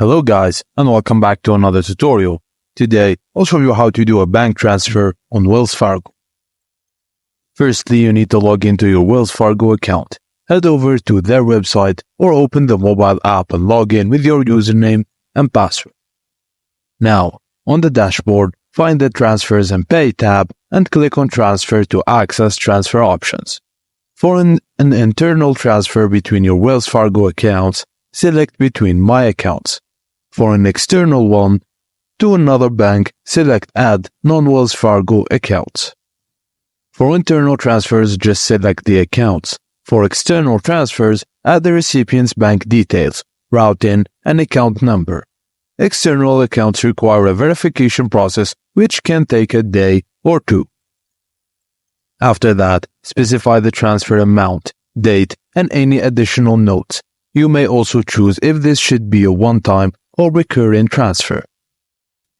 Hello guys, and welcome back to another tutorial. Today, I'll show you how to do a bank transfer on Wells Fargo. Firstly, you need to log into your Wells Fargo account. Head over to their website or open the mobile app and log in with your username and password. Now, on the dashboard, find the Transfers and Pay tab and click on Transfer to access transfer options. For an internal transfer between your Wells Fargo accounts, select between My Accounts. For an external one, to another bank, select Add Non-Wells Fargo Accounts. For internal transfers, just select the accounts. For external transfers, add the recipient's bank details, routing, and account number. External accounts require a verification process which can take a day or two. After that, specify the transfer amount, date, and any additional notes. You may also choose if this should be a one-time or recurring transfer.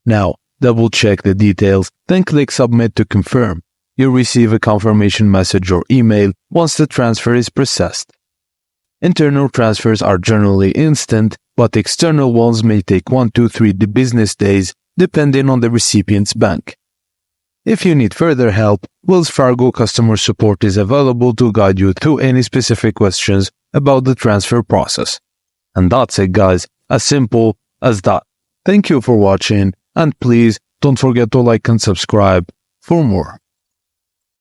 Now, double-check the details, then click Submit to confirm. You'll receive a confirmation message or email once the transfer is processed. Internal transfers are generally instant, but external ones may take 1 to 3 business days depending on the recipient's bank. If you need further help, Wells Fargo customer support is available to guide you through any specific questions about the transfer process. And that's it guys, as simple as that. Thank you for watching, and please don't forget to like and subscribe for more.